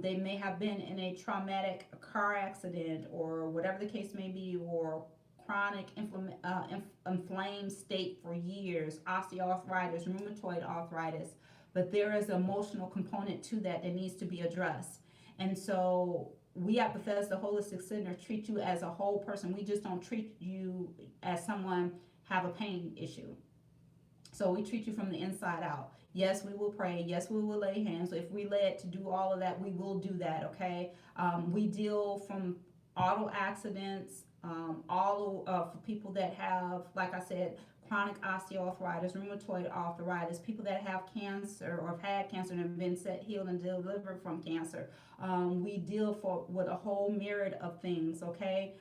They may have been in a traumatic car accident or whatever the case may be, or chronic inflamed state for years, osteoarthritis, rheumatoid arthritis, but there is an emotional component to that that needs to be addressed. And so we at Bethesda Holistic Center treat you as a whole person. We just don't treat you as someone have a pain issue. So we treat you from the inside out. Yes, we will pray. Yes, we will lay hands. If we led to do all of that, we will do that, okay? We deal from auto accidents, for people that have, like I said, chronic osteoarthritis, rheumatoid arthritis, people that have cancer or have had cancer and have been set, healed, and delivered from cancer. We deal with a whole myriad of things, okay?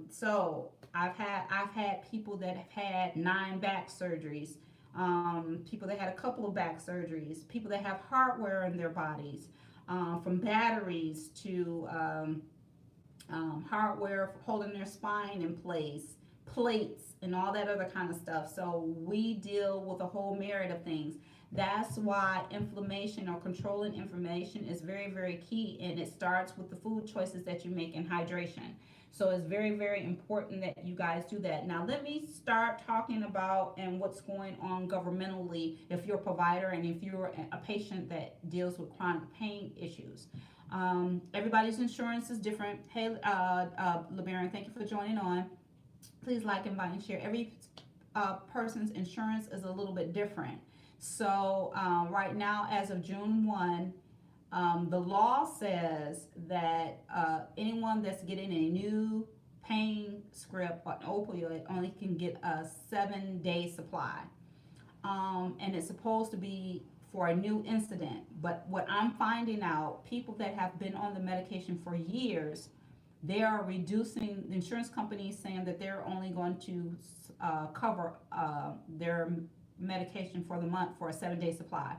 So I've had people that have had 9 back surgeries, people that had a couple of back surgeries, people that have hardware in their bodies, from batteries to hardware for holding their spine in place, plates, and all that other kind of stuff. So we deal with a whole myriad of things. That's why inflammation or controlling inflammation is very, very key, and it starts with the food choices that you make and hydration. So it's very, very important that you guys do that. Now let me start talking about and what's going on governmentally if you're a provider and if you're a patient that deals with chronic pain issues. Everybody's insurance is different. Hey, LeBaron, thank you for joining on. Please like, invite, and share. Every person's insurance is a little bit different. So right now, as of June 1, the law says that anyone that's getting a new pain script or an opioid only can get a 7-day supply. And it's supposed to be for a new incident. But what I'm finding out, people that have been on the medication for years, they are reducing, the insurance companies saying that they're only going to cover their medication for the month for a 7-day supply.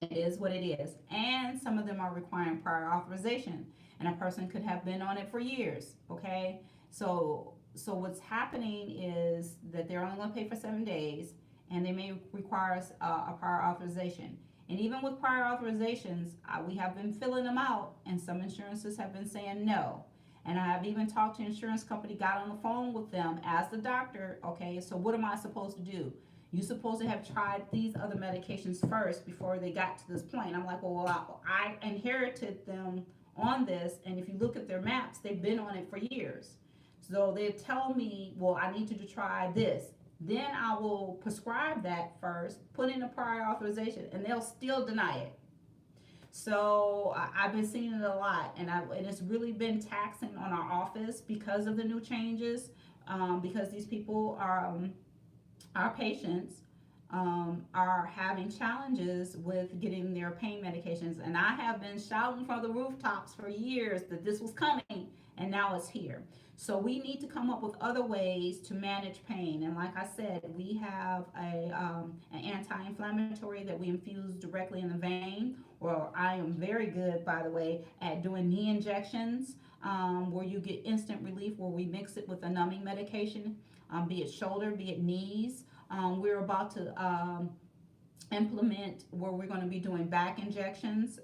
It is what it is. And some of them are requiring prior authorization, and a person could have been on it for years, okay? So what's happening is that they're only going to pay for 7 days, and they may require a prior authorization. And even with prior authorizations, we have been filling them out, and some insurances have been saying no. And I have even talked to an insurance company, got on the phone with them as the doctor, okay, so what am I supposed to do? You're supposed to have tried these other medications first before they got to this point. I'm like, well, I inherited them on this, and if you look at their maps, they've been on it for years. So they tell me, well, I need you to try this. Then I will prescribe that first, put in a prior authorization, and they'll still deny it. So I've been seeing it a lot, and it's really been taxing on our office because of the new changes, because these people are our patients are having challenges with getting their pain medications. And I have been shouting from the rooftops for years that this was coming, and now it's here. So we need to come up with other ways to manage pain. And like I said, we have an anti-inflammatory that we infuse directly in the vein. Or I am very good, by the way, at doing knee injections, where you get instant relief, where we mix it with a numbing medication, be it shoulder, be it knees. We're about to implement where we're going to be doing back injections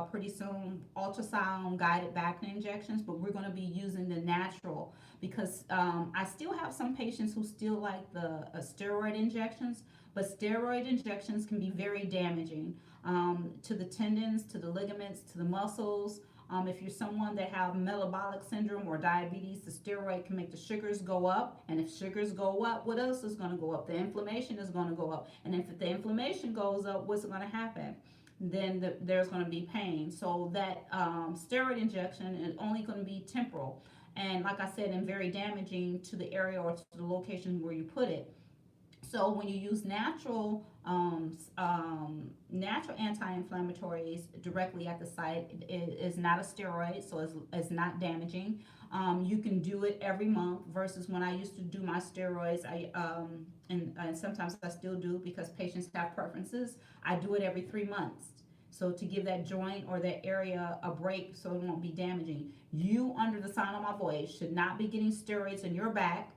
pretty soon, ultrasound guided back injections, but we're going to be using the natural, because I still have some patients who still like the steroid injections, but steroid injections can be very damaging to the tendons, to the ligaments, to the muscles. If you're someone that have metabolic syndrome or diabetes, the steroid can make the sugars go up. And if sugars go up, what else is going to go up? The inflammation is going to go up. And if the inflammation goes up, what's going to happen? Then there's going to be pain. So that steroid injection is only going to be temporal. And like I said, and very damaging to the area or to the location where you put it. So when you use natural anti-inflammatories directly at the site, it is not a steroid, so it's not damaging. You can do it every month versus when I used to do my steroids. And sometimes I still do because patients have preferences. I do it every 3 months. So to give that joint or that area a break so it won't be damaging. You, under the sound of my voice, should not be getting steroids in your back,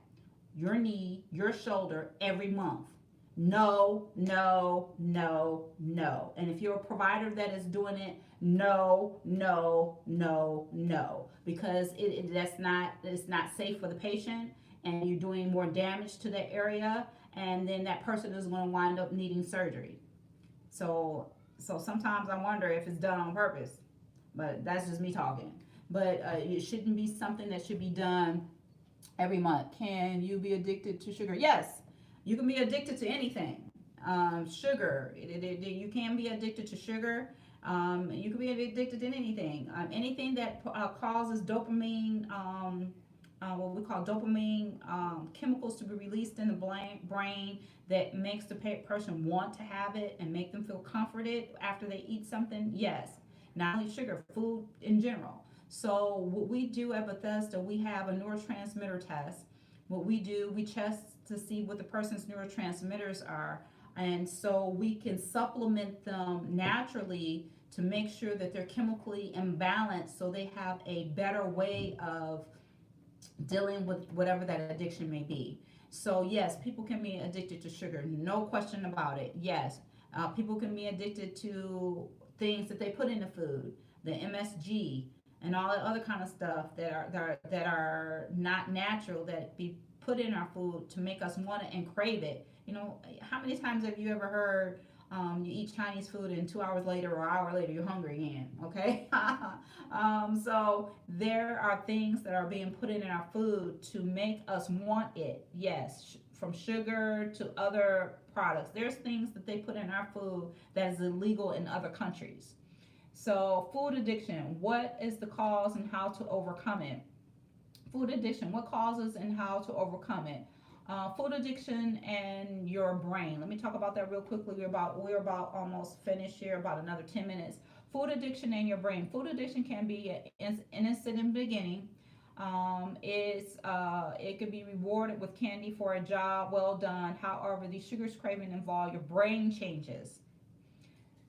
your knee, your shoulder every month. No, no, no, no. And if you're a provider that is doing it, no, no, no, no. Because it's not safe for the patient, and you're doing more damage to that area, and then that person is going to wind up needing surgery. So sometimes I wonder if it's done on purpose, but that's just me talking. But it shouldn't be something that should be done every month. Can you be addicted to sugar? Yes, you can be addicted to anything. Sugar, you can be addicted to sugar. You can be addicted to anything. Anything that causes dopamine, what we call dopamine chemicals to be released in the brain that makes the person want to have it and make them feel comforted after they eat something. Yes, not only sugar, food in general. So what we do at Bethesda, we have a neurotransmitter test. What we do, we test to see what the person's neurotransmitters are. And so we can supplement them naturally to make sure that they're chemically imbalanced so they have a better way of dealing with whatever that addiction may be. So yes, people can be addicted to sugar, no question about it. Yes, people can be addicted to things that they put in the food, the MSG, and all that other kind of stuff that are not natural, that be put in our food to make us want it and crave it. You know, how many times have you ever heard you eat Chinese food and 2 hours later or an hour later you're hungry again? Okay. So there are things that are being put in our food to make us want it. Yes, from sugar to other products. There's things that they put in our food that is illegal in other countries. So, food addiction, what is the cause and how to overcome it? Food addiction, what causes and how to overcome it? Food addiction and your brain. Let me talk about that real quickly. We're about almost finished here, about another 10 minutes. Food addiction and your brain. Food addiction can be innocent in the beginning. It could be rewarded with candy for a job well done. However, the sugars craving involve your brain changes.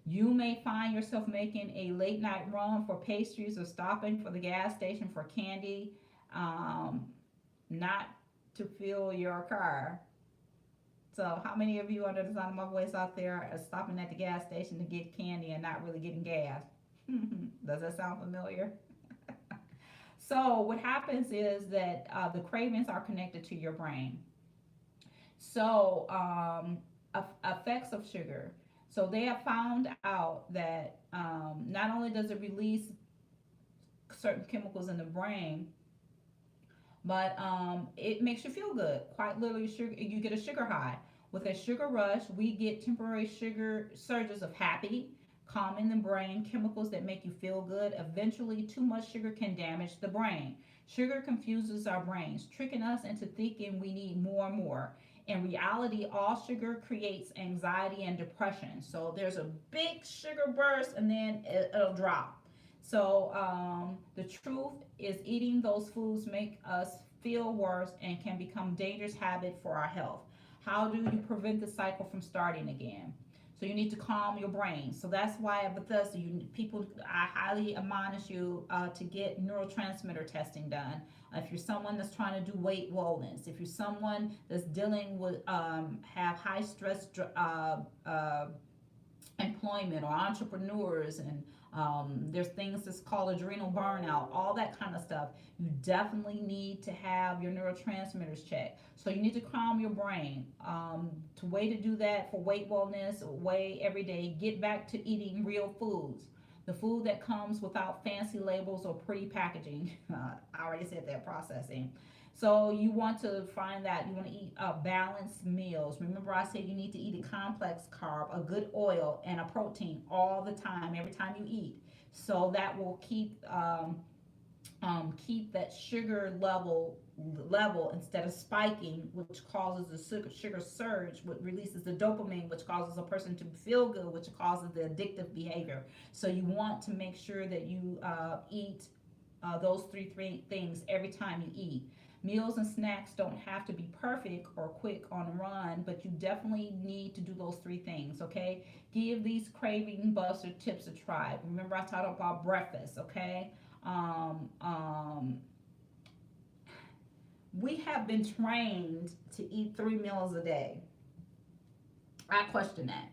You may find yourself making a late night run for pastries or stopping for the gas station for candy, not to fill your car. So, how many of you under the sound of my voice out there are stopping at the gas station to get candy and not really getting gas? Does that sound familiar? So, what happens is that the cravings are connected to your brain. So, effects of sugar. So they have found out that not only does it release certain chemicals in the brain, but it makes you feel good. Quite literally, sugar, you get a sugar high. With a sugar rush, we get temporary sugar surges of happy, calming the brain, chemicals that make you feel good. Eventually, too much sugar can damage the brain. Sugar confuses our brains, tricking us into thinking we need more and more. In reality, all sugar creates anxiety and depression. So there's a big sugar burst and then it'll drop. So the truth is, eating those foods make us feel worse and can become a dangerous habit for our health. How do you prevent the cycle from starting again? So you need to calm your brain. So that's why at Bethesda, I highly admonish you to get neurotransmitter testing done. If you're someone that's trying to do weight wellness, if you're someone that's dealing with have high stress employment or entrepreneurs, and there's things that's called adrenal burnout, all that kind of stuff, you definitely need to have your neurotransmitters checked. So you need to calm your brain. To way to do that for weight wellness, way every day, get back to eating real foods. The food that comes without fancy labels or pretty packaging. I already said that, processing. So you want to find that you want to eat balanced meals. Remember, I said you need to eat a complex carb, a good oil, and a protein all the time, every time you eat. So that will keep that sugar level instead of spiking, which causes the sugar surge, which releases the dopamine, which causes a person to feel good, which causes the addictive behavior. So you want to make sure that you eat those three things every time you eat. Meals and snacks don't have to be perfect or quick on the run, but you definitely need to do those three things, okay? Give these craving buster tips a try. Remember, I talked about breakfast, okay? Um, um, we have been trained to eat 3 meals a day. I question that.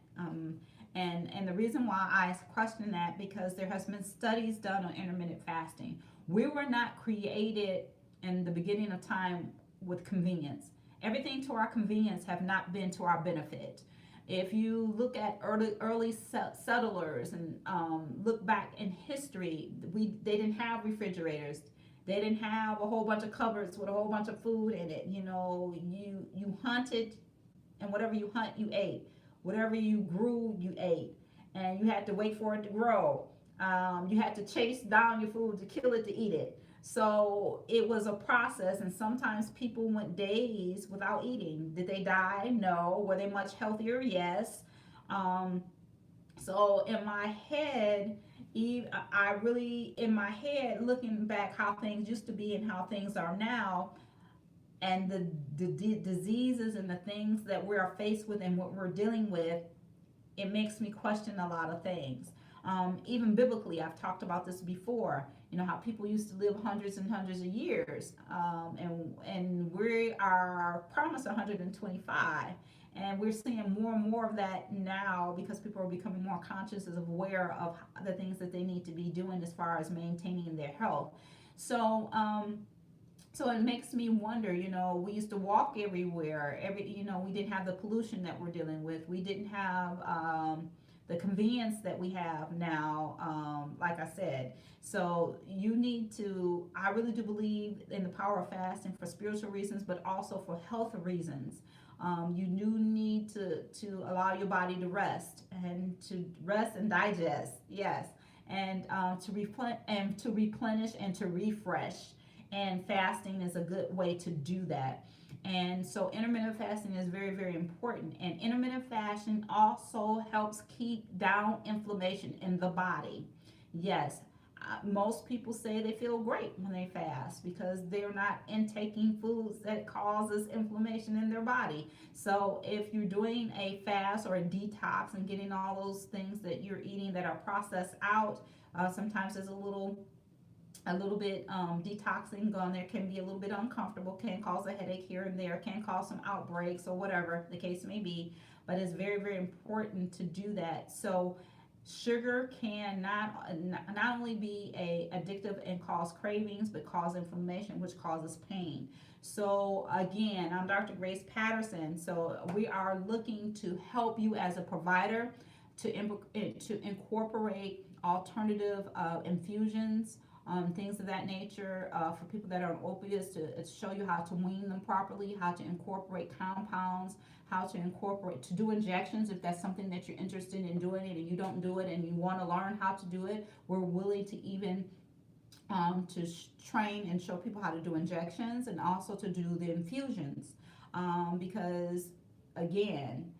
And the reason why I question that, because there has been studies done on intermittent fasting. We were not created in the beginning of time with convenience. Everything to our convenience have not been to our benefit. If you look at early settlers and look back in history, they didn't have refrigerators. They didn't have a whole bunch of cupboards with a whole bunch of food in it. You hunted, and whatever you hunt, you ate. Whatever you grew, you ate, and you had to wait for it to grow. You had to chase down your food to kill it to eat it. So it was a process, and sometimes people went days without eating. Did they die? No. Were they much healthier? Yes. Um, so in my head, I really, in my head, looking back how things used to be and how things are now, and the diseases and the things that we are faced with and what we're dealing with, it makes me question a lot of things. Even biblically, I've talked about this before. You know how people used to live hundreds and hundreds of years, and we are promised 125, and we're seeing more and more of that now because people are becoming more conscious and aware of the things that they need to be doing as far as maintaining their health. So so it makes me wonder, we used to walk everywhere. We didn't have the pollution that we're dealing with. We didn't have the convenience that we have now, like I said. So you need to, I really do believe in the power of fasting for spiritual reasons, but also for health reasons. You do need to allow your body to rest and digest, yes, and to replenish and to refresh, and fasting is a good way to do that. And so intermittent fasting is very, very important. And intermittent fasting also helps keep down inflammation in the body. Yes, most people say they feel great when they fast because they're not intaking foods that causes inflammation in their body. So if you're doing a fast or a detox and getting all those things that you're eating that are processed out, sometimes there's a little bit detoxing going there, can be a little bit uncomfortable, can cause a headache here and there, can cause some outbreaks or whatever the case may be, but it's very, very important to do that. So sugar can not only be a addictive and cause cravings, but cause inflammation, which causes pain. So again, I'm Dr. Grace Patterson. So we are looking to help you as a provider to incorporate alternative infusions, things of that nature, for people that are on opiates, to show you how to wean them properly, how to incorporate compounds, how to do injections if that's something that you're interested in doing it and you don't do it and you want to learn how to do it. We're willing to even train and show people how to do injections and also to do the infusions, because again,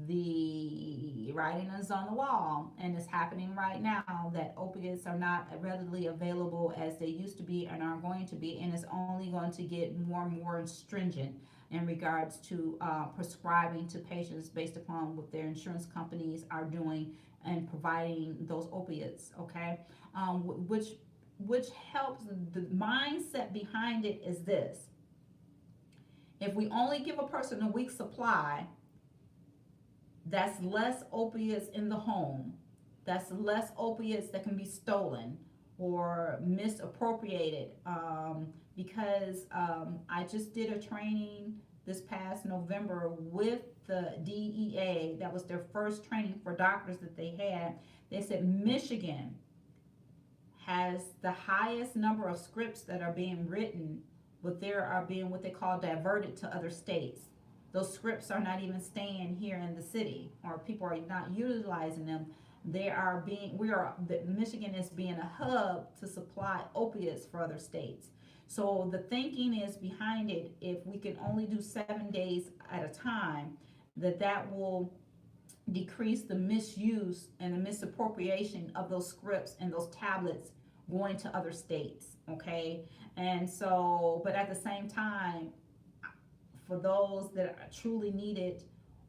the writing is on the wall, and it's happening right now that opiates are not readily available as they used to be and are going to be, and it's only going to get more and more stringent in regards to prescribing to patients based upon what their insurance companies are doing and providing those opiates, okay? Which helps. The mindset behind it is this: if we only give a person a week's supply, that's less opiates in the home. That's less opiates that can be stolen or misappropriated. Because I just did a training this past November with the DEA. That was their first training for doctors that they had. They said Michigan has the highest number of scripts that are being written, but there are being what they call diverted to other states. Those scripts are not even staying here in the city, or people are not utilizing them. They are being, Michigan is being a hub to supply opiates for other states. So the thinking is behind it, if we can only do 7 days at a time, that will decrease the misuse and the misappropriation of those scripts and those tablets going to other states. Okay. And so, but at the same time, for those that truly need it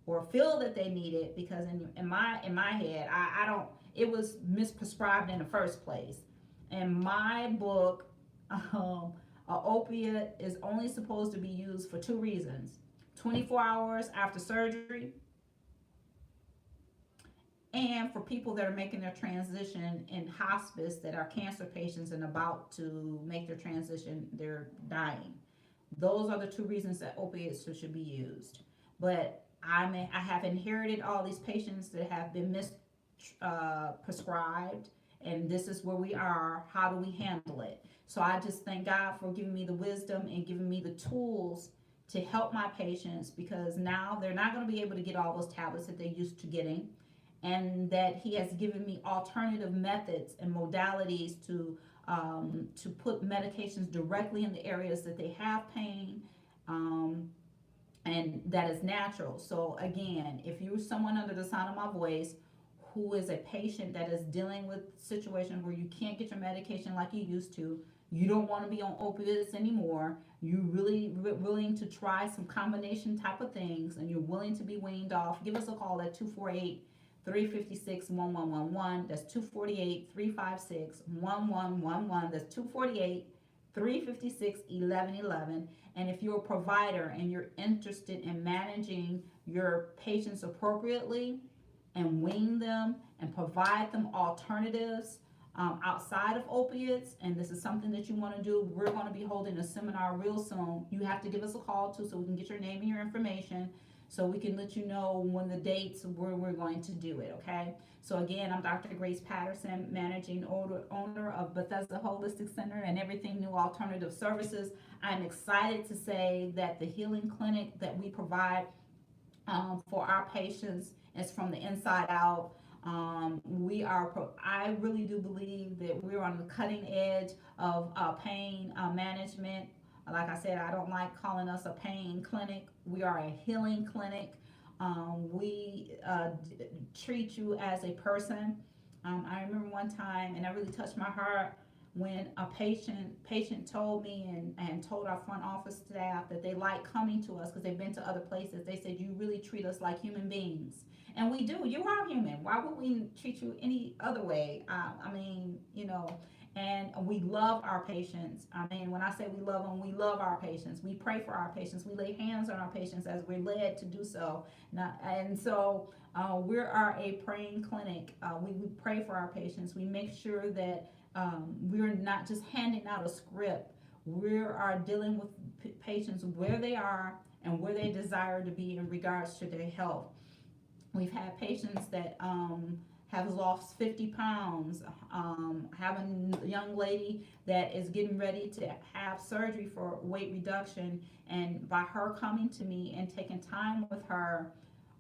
or feel that they need it, because in my head, I don't, it was misprescribed in the first place. In my book, a opiate is only supposed to be used for 2 reasons: 24 hours after surgery, and for people that are making their transition in hospice, that are cancer patients and about to make their transition, they're dying. Those are the 2 reasons that opiates should be used. But I have inherited all these patients that have been prescribed, and this is where we are. How do we handle it? So I just thank God for giving me the wisdom and giving me the tools to help my patients, because now they're not going to be able to get all those tablets that they used to getting, and that He has given me alternative methods and modalities to put medications directly in the areas that they have pain, and that is natural. So again, if you're someone under the sound of my voice who is a patient that is dealing with situations where you can't get your medication like you used to, you don't want to be on opiates anymore, you're really willing to try some combination type of things, and you're willing to be weaned off, give us a call at 248-356-1111. That's 248-356-1111. That's 248-356-1111. And if you're a provider and you're interested in managing your patients appropriately and wean them and provide them alternatives outside of opiates, and this is something that you want to do, we're going to be holding a seminar real soon. You have to give us a call too, so we can get your name and your information, so we can let you know when the dates where we're going to do it. Okay. So again, I'm Dr. Grace Patterson, managing owner of Bethesda Holistic Center and Everything New Alternative Services. I'm excited to say that the healing clinic that we provide for our patients is from the inside out. I really do believe that we're on the cutting edge of pain management. Like I said, I don't like calling us a pain clinic. We are a healing clinic. We treat you as a person. I remember one time, and that really touched my heart, when a patient told me and told our front office staff that they like coming to us because they've been to other places. They said, you really treat us like human beings. And we do. You are human. Why would we treat you any other way? I mean, and we love our patients. I mean, when I say we love them, we love our patients. We pray for our patients. We lay hands on our patients as we're led to do so. We are a praying clinic. We pray for our patients. We make sure that we're not just handing out a script. We are dealing with patients where they are and where they desire to be in regards to their health. We've had patients that have lost 50 pounds. Have a young lady that is getting ready to have surgery for weight reduction, and by her coming to me and taking time with her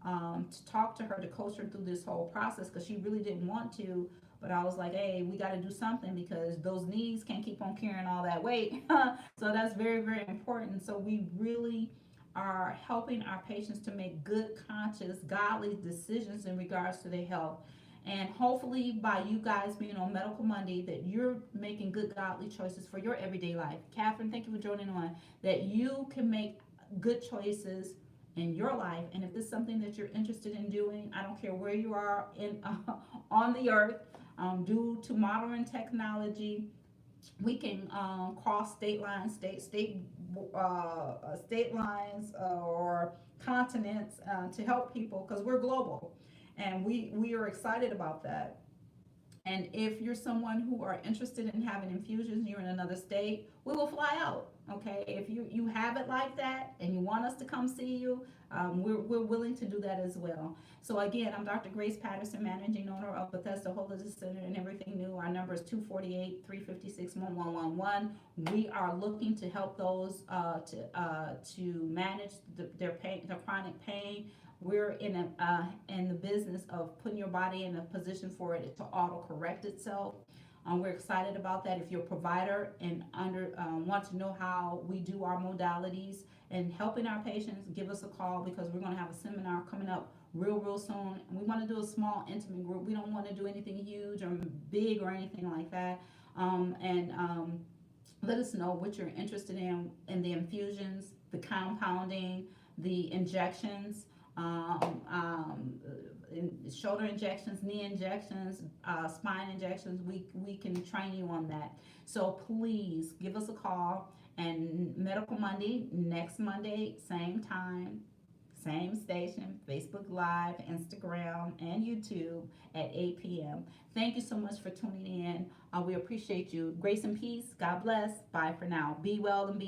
to talk to her, to coach her through this whole process, because she really didn't want to, but I was like, hey, we got to do something, because those knees can't keep on carrying all that weight. So that's very, very important. So we really are helping our patients to make good, conscious, godly decisions in regards to their health. And hopefully by you guys being on Medical Monday, that you're making good, godly choices for your everyday life. Catherine, thank you for joining on. That you can make good choices in your life. And if this is something that you're interested in doing, I don't care where you are on the earth, due to modern technology, we can cross state lines, state lines or continents to help people, because we're global, and we are excited about that. And if you're someone who are interested in having infusions, you're in another state, we will fly out. Okay, if you have it like that and you want us to come see you, we're willing to do that as well. So again, I'm Dr. Grace Patterson, managing owner of Bethesda Holistic Center and Everything New. Our number is 248-356-1111. We are looking to help those to manage their pain, their chronic pain. We're in the business of putting your body in a position for it to auto correct itself. We're excited about that. If you're a provider and want to know how we do our modalities and helping our patients, give us a call, because we're going to have a seminar coming up real soon. And we want to do a small, intimate group. We don't want to do anything huge or big or anything like that. Let us know what you're interested in the infusions, the compounding, the injections, um, um, shoulder injections, knee injections, spine injections. We can train you on that. So please give us a call. And Medical Monday, next Monday, same time, same station, Facebook Live, Instagram, and YouTube at 8 p.m. Thank you so much for tuning in. We appreciate you. Grace and peace. God bless. Bye for now. Be well and be